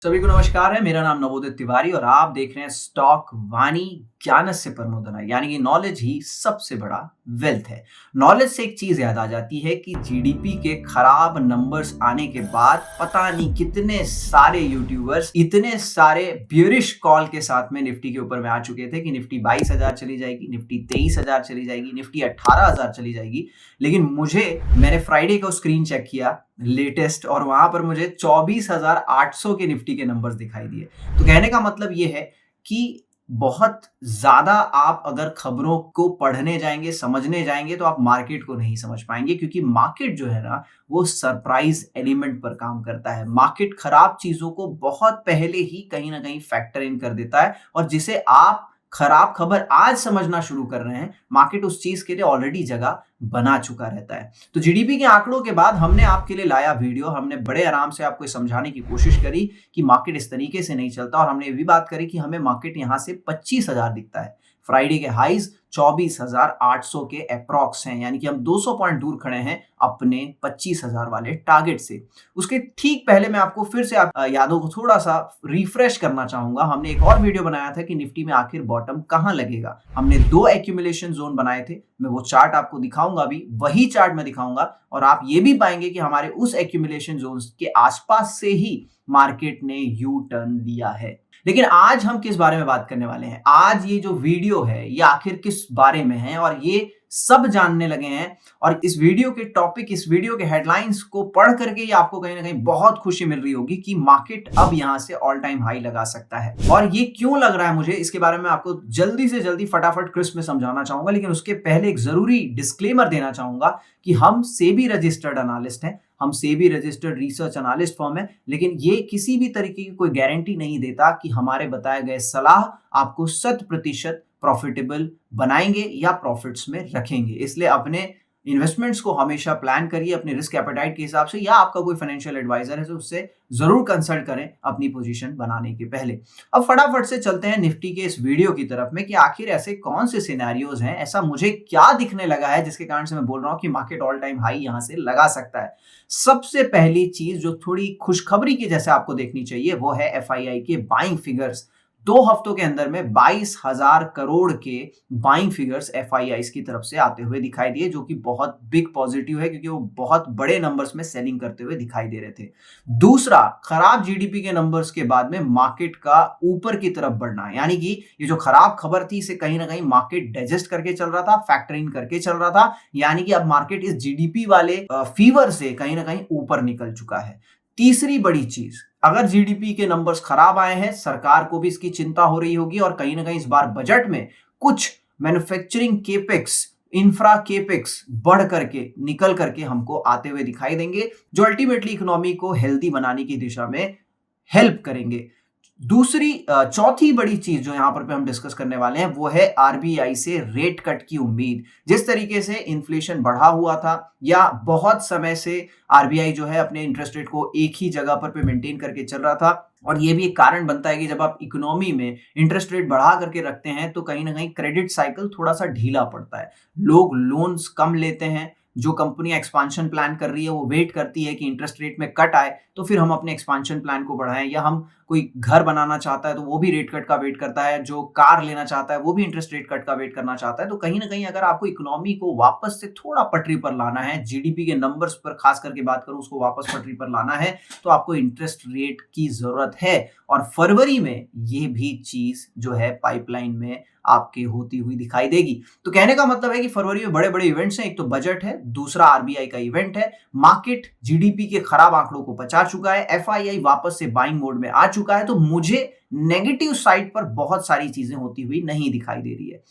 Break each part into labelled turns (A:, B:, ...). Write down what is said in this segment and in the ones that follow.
A: सभी को नमस्कार है। मेरा नाम नवोदित तिवारी और आप देख रहे हैं स्टॉक वाणी। ज्ञानस्य परमोधना, यानी कि नॉलेज ही सबसे बड़ा वेल्थ है। नॉलेज से एक चीज याद आ जाती है कि जीडीपी के खराब नंबर्स आने के बाद पता नहीं कितने सारे यूट्यूबर्स इतने सारे बियरिश कॉल के साथ में निफ्टी के ऊपर में आ चुके थे कि निफ्टी 22,000 चली जाएगी, निफ्टी 23,000 चली जाएगी, निफ्टी 18,000 चली जाएगी। लेकिन मैंने फ्राइडे को स्क्रीन चेक किया लेटेस्ट और वहां पर मुझे 24,800 के निफ्टी के नंबर्स दिखाई दिए। तो कहने का मतलब ये है कि बहुत ज्यादा आप अगर खबरों को पढ़ने जाएंगे, समझने जाएंगे, तो आप मार्केट को नहीं समझ पाएंगे, क्योंकि मार्केट जो है ना वो सरप्राइज एलिमेंट पर काम करता है। मार्केट खराब चीजों को बहुत पहले ही कहीं ना कहीं फैक्टर इन कर देता है, और जिसे आप खराब खबर आज समझना शुरू कर रहे हैं, मार्केट उस चीज के लिए ऑलरेडी जगह बना चुका रहता है। तो जीडीपी के आंकड़ों के बाद हमने आपके लिए लाया वीडियो। हमने बड़े आराम से आपको समझाने की कोशिश करी कि मार्केट इस तरीके से नहीं चलता, और हमने ये भी बात करी कि हमें मार्केट यहां से 25,000 दिखता है। फ्राइडे के हाइज 24,800 के अप्रॉक्स हैं, यानी कि हम 200 पॉइंट दूर खड़े हैं अपने 25,000 वाले टारगेट से। उसके ठीक पहले मैं आपको फिर से यादों को थोड़ा सा रिफ्रेश करना चाहूंगा। हमने एक और वीडियो बनाया था कि निफ्टी में आखिर बॉटम कहां लगेगा। हमने 2 एक्यूमुलेशन जोन बनाए थे। मैं वो चार्ट आपको दिखाऊंगा, अभी वही चार्ट मैं दिखाऊंगा, और आप ये भी पाएंगे कि हमारे उस एक्यूमुलेशन जोन के आसपास से ही मार्केट ने यू टर्न लिया है। लेकिन आज हम किस बारे में बात करने वाले हैं? आज ये जो वीडियो है ये आखिर किस बारे में है, और ये सब जानने लगे हैं। और इस वीडियो के टॉपिक, इस वीडियो के हेडलाइंस को पढ़ करके ये आपको कहीं ना कहीं बहुत खुशी मिल रही होगी कि मार्केट अब यहां से ऑल टाइम हाई लगा सकता है। और ये क्यों लग रहा है मुझे, इसके बारे में आपको जल्दी से जल्दी फटाफट क्रिस्प में समझाना चाहूंगा। लेकिन उसके पहले एक जरूरी डिस्क्लेमर देना चाहूंगा कि हम सेबी रजिस्टर्ड एनालिस्ट हैं, हम SEBI registered research analyst firm है। लेकिन ये किसी भी तरीके की कोई गारंटी नहीं देता कि हमारे बताए गए सलाह आपको 100% प्रॉफिटेबल बनाएंगे या प्रॉफिट्स में रखेंगे। इसलिए अपने इन्वेस्टमेंट्स को हमेशा प्लान करिए अपने रिस्क एपेटाइट के हिसाब से, या आपका कोई फाइनेंशियल एडवाइजर है तो उससे जरूर कंसल्ट करें अपनी पोजीशन बनाने के पहले। अब फटाफट से चलते हैं निफ्टी के इस वीडियो की तरफ में कि आखिर ऐसे कौन से सिनेरियोज हैं, ऐसा मुझे क्या दिखने लगा है जिसके कारण से मैं बोल रहा हूं कि मार्केट ऑल टाइम हाई यहां से लगा सकता है। सबसे पहली चीज जो थोड़ी खुशखबरी की जैसे आपको देखनी चाहिए वो है एफआईआई के बाइंग फिगर्स। 2 हफ्तों के अंदर में 22,000 करोड़ के बाइंग फिगर्स एफआईआई की तरफ से आते हुए दिखाई दिए, जो कि बहुत बिग पॉजिटिव है, क्योंकि वो बहुत बड़े नंबर्स में सेलिंग करते हुए दिखाई दे रहे थे। दूसरा, खराब जीडीपी के नंबर्स के बाद में मार्केट का ऊपर की तरफ बढ़ना, यानी कि ये जो खराब खबर थी इसे कहीं ना कहीं मार्केट डाइजेस्ट करके चल रहा था, फैक्टर इन करके चल रहा था, यानी कि अब मार्केट इस जीडीपी वाले फीवर से कहीं ना कहीं ऊपर निकल चुका है। तीसरी बड़ी चीज, अगर जीडीपी के नंबर्स खराब आए हैं, सरकार को भी इसकी चिंता हो रही होगी, और कहीं ना कहीं इस बार बजट में कुछ मैन्युफैक्चरिंग केपेक्स, इंफ्रा केपेक्स बढ़ करके निकल करके हमको आते हुए दिखाई देंगे, जो अल्टीमेटली इकोनॉमी को हेल्दी बनाने की दिशा में हेल्प करेंगे। चौथी बड़ी चीज जो यहां पर हम डिस्कस करने वाले हैं वो है आरबीआई से रेट कट की उम्मीद। जिस तरीके से इन्फ्लेशन बढ़ा हुआ था, या बहुत समय से आरबीआई जो है अपने इंटरेस्ट रेट को एक ही जगह पर मेंटेन करके चल रहा था, और ये भी एक कारण बनता है कि जब आप इकोनॉमी में इंटरेस्ट रेट बढ़ा करके रखते हैं तो कहीं ना कहीं क्रेडिट साइकिल थोड़ा सा ढीला पड़ता है, लोग लोन्स कम लेते हैं। जो कंपनी एक्सपांशन प्लान कर रही है वो वेट करती है कि इंटरेस्ट रेट में कट आए तो फिर हम अपने एक्सपांशन प्लान को बढ़ाएं, या हम कोई घर बनाना चाहता है तो वो भी रेट कट का वेट करता है, जो कार लेना चाहता है वो भी इंटरेस्ट रेट कट का वेट करना चाहता है। तो कहीं ना कहीं अगर आपको इकोनॉमी को वापस से थोड़ा पटरी पर लाना है, जीडीपी के नंबर्स पर खास करके बात करूं, उसको वापस पटरी पर लाना है, तो आपको इंटरेस्ट रेट की जरूरत है। और फरवरी में ये भी चीज जो है पाइपलाइन में आपके होती हुई दिखाई देगी। तो कहने का मतलब है कि फरवरी में बड़े बड़े इवेंट्स हैं, एक तो बजट है, दूसरा आरबीआई का इवेंट है। मार्केट जीडीपी के खराब आंकड़ों को बचा चुका है, एफआईआई वापस से बाइंग मोड में आ चुका है, तो मुझे नेगेटिव साइड पर बहुत सारी चीजें होती हुई नहीं दिखाई दे रही है।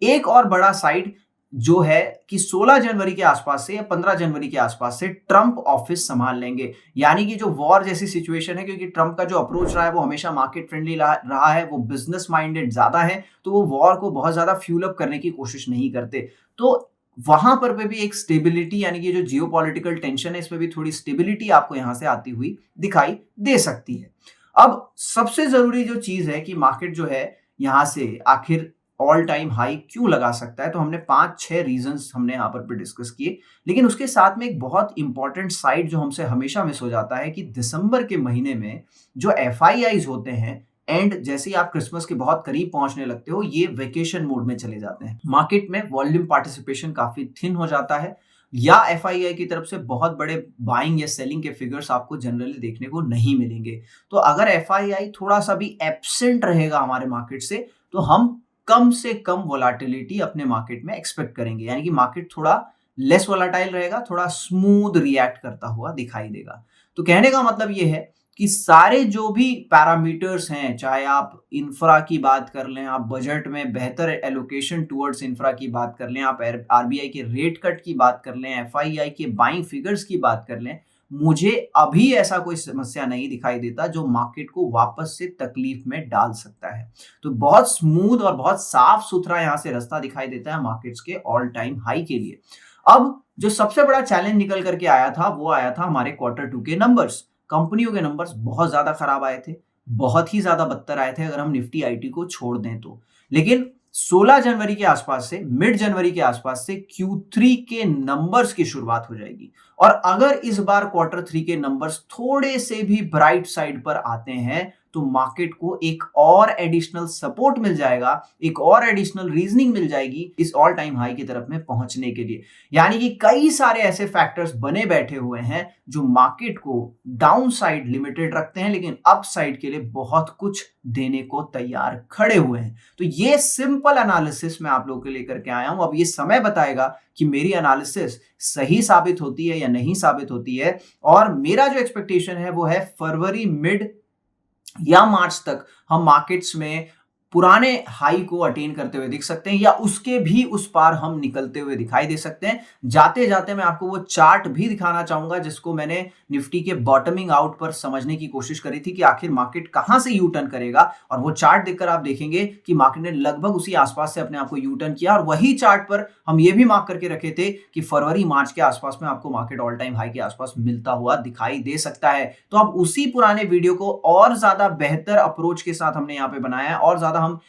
A: एक और बड़ा साइड जो है कि 16 जनवरी के आसपास से या 15 जनवरी के आसपास से ट्रंप ऑफिस संभाल लेंगे, यानी कि जो वॉर जैसी सिचुएशन है, क्योंकि ट्रंप का जो अप्रोच रहा है वो हमेशा मार्केट फ्रेंडली रहा है, वो बिजनेस माइंडेड ज्यादा है, तो वो वॉर को बहुत ज्यादा फ्यूल अप करने की कोशिश नहीं करते। तो वहां पर भी एक स्टेबिलिटी, यानी कि जो जियोपॉलिटिकल टेंशन है इसमें भी थोड़ी स्टेबिलिटी आपको यहां से आती हुई दिखाई दे सकती है। अब सबसे जरूरी जो चीज है कि मार्केट जो है यहां से आखिर ऑल टाइम हाई क्यों लगा सकता है। तो हमने 5-6 रीजंस हमने यहाँ पर डिस्कस किए, लेकिन उसके साथ में एक बहुत इंपॉर्टेंट साइड जो हमसे हमेशा मिस हो जाता है कि दिसंबर के महीने में जो एफआईआईज होते हैं, एंड जैसे ही आप क्रिसमस के बहुत करीब पहुंचने लगते हो, ये वेकेशन मोड में चले जाते हैं। मार्केट में वॉल्यूम पार्टिसिपेशन काफी थिन हो जाता है, या एफआईआई की तरफ से बहुत बड़े बाइंग या सेलिंग के फिगर्स आपको जनरली देखने को नहीं मिलेंगे। तो अगर एफआईआई थोड़ा सा भी एब्सेंट रहेगा हमारे मार्केट से, तो हम कम से कम वोलाटिलिटी अपने मार्केट में एक्सपेक्ट करेंगे, यानी कि मार्केट थोड़ा लेस वोलाटाइल रहेगा, थोड़ा स्मूथ रिएक्ट करता हुआ दिखाई देगा। तो कहने का मतलब ये है कि सारे जो भी पैरामीटर्स हैं, चाहे आप इंफ्रा की बात कर लें, आप बजट में बेहतर एलोकेशन टुवर्ड्स इंफ्रा की बात कर लें, आप आरबीआई के रेट कट की बात कर लें, एफआईआई के बाइंग फिगर्स की बात कर लें, मुझे अभी ऐसा कोई समस्या नहीं दिखाई देता जो मार्केट को वापस से तकलीफ में डाल सकता है। तो बहुत स्मूथ और बहुत साफ सुथरा यहां से रास्ता दिखाई देता है मार्केट्स के ऑल टाइम हाई के लिए। अब जो सबसे बड़ा चैलेंज निकल करके आया था, वो आया था हमारे Q2 के नंबर्स। कंपनियों के नंबर्स बहुत ज्यादा खराब आए थे, बहुत ही ज्यादा बदतर आए थे अगर हम निफ्टी आईटी को छोड़ दें तो। लेकिन 16 जनवरी के आसपास से, मिड जनवरी के आसपास से Q3 के नंबर्स की शुरुआत हो जाएगी। और अगर इस बार Q3 के नंबर्स थोड़े से भी ब्राइट साइड पर आते हैं, तो मार्केट को एक और एडिशनल सपोर्ट मिल जाएगा, एक और एडिशनल रीजनिंग मिल जाएगी इस ऑल टाइम हाई की तरफ में पहुंचने के लिए। यानी कि कई सारे ऐसे फैक्टर्स बने बैठे हुए हैं जो मार्केट को डाउन साइड लिमिटेड रखते हैं, लेकिन अप साइड के लिए बहुत कुछ देने को तैयार खड़े हुए हैं। तो ये सिंपल एनालिसिस मैं आप लोगों के लिए करके आया हूं। अब ये समय बताएगा कि मेरी एनालिसिस सही साबित होती है या नहीं साबित होती है। और मेरा जो एक्सपेक्टेशन है वो है फरवरी मिड या मार्च तक हम मार्केट्स में पुराने हाई को अटेन करते हुए दिख सकते हैं, या उसके भी उस पार हम निकलते हुए दिखाई दे सकते हैं। जाते जाते मैं आपको वो चार्ट भी दिखाना चाहूंगा जिसको मैंने निफ्टी के बॉटमिंग आउट पर समझने की कोशिश करी थी कि आखिर मार्केट कहां से यू टर्न करेगा। और वो चार्ट देखकर आप देखेंगे कि मार्केट ने लगभग उसी आसपास से अपने आप को यू टर्न किया। और वही चार्ट पर हम ये भी मार्क करके रखे थे कि फरवरी मार्च के आसपास में आपको मार्केट ऑल टाइम हाई के आसपास मिलता हुआ दिखाई दे सकता है। तो अब उसी पुराने वीडियो को और ज्यादा बेहतर अप्रोच के साथ हमने यहाँ पे बनाया है, और ज्यादा हम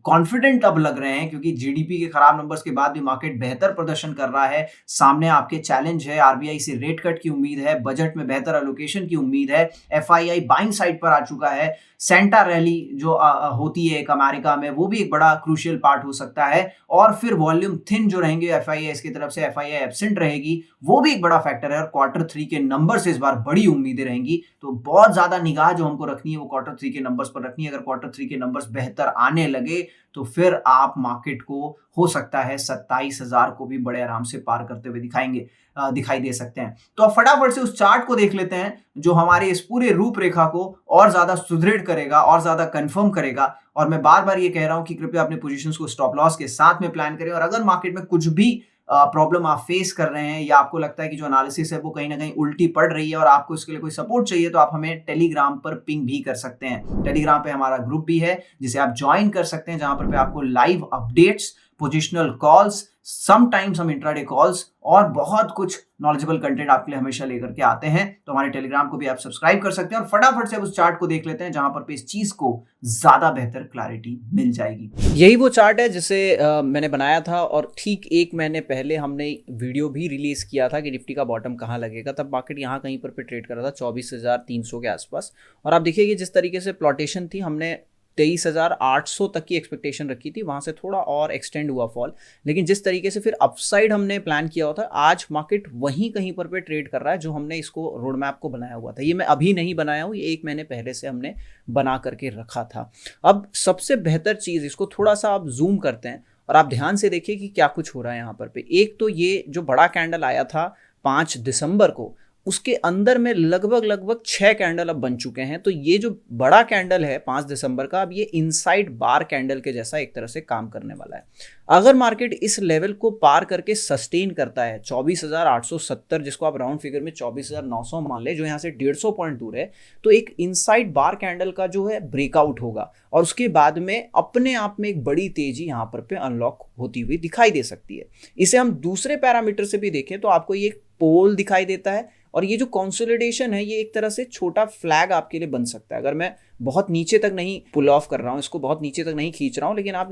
A: कॉन्फिडेंट अब लग रहे हैं, क्योंकि जीडीपी के खराब नंबर्स के बाद भी मार्केट बेहतर प्रदर्शन कर रहा है। सामने आपके चैलेंज है, आरबीआई से रेट कट की उम्मीद है, बजट में बेहतर एलोकेशन की उम्मीद है, एफआईआई बाइंग साइड पर आ चुका है, सेंटा रैली जो होती है एक अमेरिका में, वो भी एक बड़ा क्रूशियल पार्ट हो सकता है। और फिर वॉल्यूम थिन जो रहेंगे एफआईआई की तरफ से, एफआईआई एब्सेंट रहेगी, वो भी एक बड़ा फैक्टर है। और Q3 के नंबर से इस बार बड़ी उम्मीदें रहेंगी। तो बहुत ज्यादा निगाह जो हमको रखनी है वो Q3 के नंबर्स पर रखनी है। अगर Q3 के नंबर्स बेहतर आने लगे तो फिर आप मार्केट को हो सकता है 27,000 को भी बड़े आराम से पार करते हुए दिखाई दे सकते हैं। तो अब फटाफट से उस चार्ट को देख लेते हैं जो हमारे इस पूरे रूपरेखा को और ज्यादा सुदृढ़ करेगा और ज्यादा कंफर्म करेगा। और मैं बार बार ये कह रहा हूं कि कृपया अपने पोजीशंस को स्टॉप लॉस के साथ में प्लान करें। और अगर मार्केट में कुछ भी प्रॉब्लम आप फेस कर रहे हैं, या आपको लगता है कि जो एनालिसिस है वो कहीं ना कहीं उल्टी पड़ रही है और आपको इसके लिए कोई सपोर्ट चाहिए, तो आप हमें टेलीग्राम पर पिंग भी कर सकते हैं। टेलीग्राम पे हमारा ग्रुप भी है जिसे आप ज्वाइन कर सकते हैं, जहां पर आपको live updates, positional calls, sometimes हम इंट्राडे कॉल्स और बहुत कुछ नॉलेजेबल कंटेंट आपके लिए हमेशा लेकर के आते हैं। तो हमारे टेलीग्राम को भी आप सब्सक्राइब कर सकते हैं। और फटाफट से उस चार्ट को देख लेते हैं जहां पर इस चीज को ज्यादा बेहतर क्लैरिटी मिल जाएगी। यही वो चार्ट है जिसे मैंने बनाया था, और ठीक एक महीने पहले हमने वीडियो भी रिलीज किया था कि निफ्टी का बॉटम कहां लगेगा। तब मार्केट यहां कहीं पर ट्रेड कर रहा था 24,300 के आसपास। और आप देखिए कि जिस तरीके से प्लॉटेशन थी, हमने 23,800 तक की एक्सपेक्टेशन रखी थी, वहां से थोड़ा और एक्सटेंड हुआ फॉल। लेकिन जिस तरीके से फिर अपसाइड हमने प्लान किया हुआ था, आज मार्केट वहीं कहीं पर पे ट्रेड कर रहा है जो हमने इसको रोड मैप को बनाया हुआ था। ये मैं अभी नहीं बनाया हूँ, ये एक महीने पहले से हमने बना करके रखा था। अब सबसे बेहतर चीज, इसको थोड़ा सा आप जूम करते हैं और आप ध्यान से देखिए कि क्या कुछ हो रहा है यहाँ पर पे। एक तो ये जो बड़ा कैंडल आया था 5 दिसंबर को, उसके अंदर में लगभग 6 कैंडल अब बन चुके हैं। तो ये जो बड़ा कैंडल है 5 दिसंबर का, अब ये इनसाइड बार कैंडल के जैसा एक तरह से काम करने वाला है। अगर मार्केट इस लेवल को पार करके सस्टेन करता है 24,870, जिसको आप राउंड फिगर में 24,900 मान ले, जो यहाँ से 150 पॉइंट दूर है, तो एक इनसाइड बार कैंडल का जो है ब्रेकआउट होगा और उसके बाद में अपने आप में एक बड़ी तेजी यहाँ पर पे अनलॉक होती हुई दिखाई दे सकती है। इसे हम दूसरे पैरामीटर से भी देखें तो आपको ये
B: पोल दिखाई देता है और ये जो कंसोलिडेशन है ये एक तरह से छोटा फ्लैग आपके लिए बन सकता है। अगर मैं बहुत नीचे तक नहीं पुल ऑफ कर रहा हूँ, इसको बहुत नीचे तक नहीं खींच रहा हूँ, लेकिन आप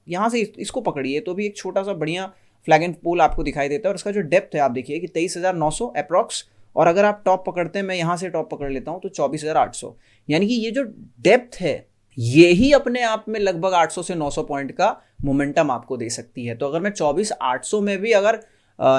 B: यहाँ से इसको पकड़िए तो भी एक छोटा सा बढ़िया फ्लैग एंड पोल आपको दिखाई देता है। और इसका जो डेप्थ है आप देखिए कि 23,900 अप्रॉक्स, और अगर आप टॉप पकड़ते हैं, मैं यहाँ से टॉप पकड़ लेता हूँ तो 24,800, यानी कि ये जो डेप्थ है ये ही अपने आप में लगभग 800 से 900 पॉइंट का मोमेंटम आपको दे सकती है। तो अगर मैं 24,800 में भी अगर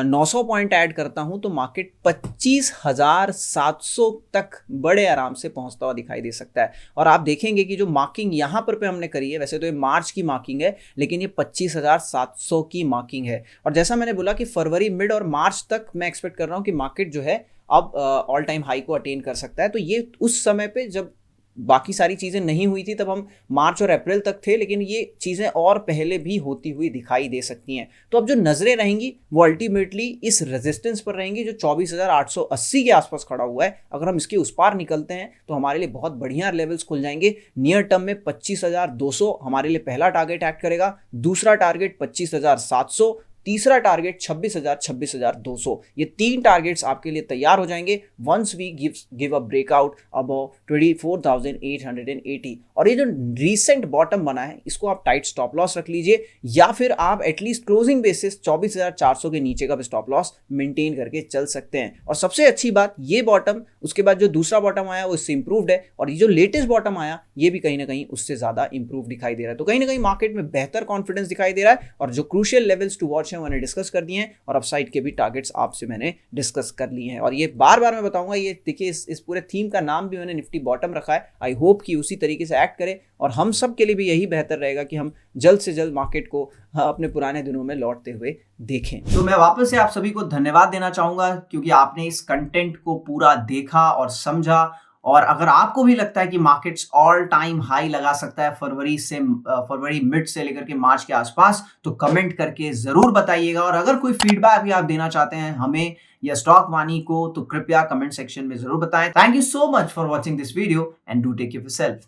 B: 900 पॉइंट ऐड करता हूं तो मार्केट 25,700 तक बड़े आराम से पहुंचता हुआ दिखाई दे सकता है। और आप देखेंगे कि जो मार्किंग यहां पर पे हमने करी है, वैसे तो ये मार्च की मार्किंग है, लेकिन ये 25,700 की मार्किंग है। और जैसा मैंने बोला कि फरवरी मिड और मार्च तक मैं एक्सपेक्ट कर रहा हूं कि मार्केट जो है अब ऑल टाइम हाई को अटेन कर सकता है। तो ये उस समय पे जब बाकी सारी चीज़ें नहीं हुई थी तब हम मार्च और अप्रैल तक थे, लेकिन ये चीज़ें और पहले भी होती हुई दिखाई दे सकती हैं। तो अब जो नज़रें रहेंगी वो अल्टीमेटली इस रेजिस्टेंस पर रहेंगी जो 24,880 के आसपास खड़ा हुआ है। अगर हम इसके उस पार निकलते हैं तो हमारे लिए बहुत बढ़िया लेवल्स खुल जाएंगे। नियर टर्म में 25,200 हमारे लिए पहला टारगेट एक्ट करेगा, दूसरा टारगेट 25,700, तीसरा टारगेट 26,200। ये 3 टारगेट्स आपके लिए तैयार हो जाएंगे once we give a breakout above 24,880। और ये जो रीसेंट बॉटम बना है इसको आप टाइट स्टॉप लॉस रख लीजिए, या फिर आप एटलीस्ट क्लोजिंग बेसिस 24,400 के नीचे का स्टॉप लॉस मेंटेन करके चल सकते हैं। और सबसे अच्छी बात, ये बॉटम उसके बाद जो दूसरा बॉटम आया वो इससे इंप्रूव्ड है, और ये जो लेटेस्ट बॉटम आया ये भी कहीं ना कहीं उससे ज्यादा इंप्रूव दिखाई दे रहा है। तो कहीं ना कहीं मार्केट में बेहतर कॉन्फिडेंस दिखाई दे रहा है, और जो क्रूशियल लेवल्स टू वॉच मैंने डिस्कस कर दिए हैं, और अपसाइड के भी टारगेट्स आपसे मैंने डिस्कस कर लिए हैं। और ये बार बार मैं बताऊंगा, ये देखिए इस पूरे थीम का नाम भी मैंने निफ्टी बॉटम रखा है। आई होप कि उसी तरीके से एक्ट करे, और हम सब के लिए भी यही बेहतर रहेगा कि हम जल्द से जल्द मार्केट को अपने पुराने दिनों में लौटते हुए देखें।
A: तो मैं वापस से आप सभी को धन्यवाद देना चाहूंगा क्योंकि आपने इस कंटेंट को पूरा देखा और समझा। और अगर आपको भी लगता है कि मार्केट्स ऑल टाइम हाई लगा सकता है फरवरी मिड से लेकर के मार्च के आसपास, तो कमेंट करके जरूर बताइएगा। और अगर कोई फीडबैक भी आप देना चाहते हैं हमें या स्टॉक वानी को, तो कृपया कमेंट सेक्शन में जरूर बताएं। Thank you so much for watching this video and do take care of yourself.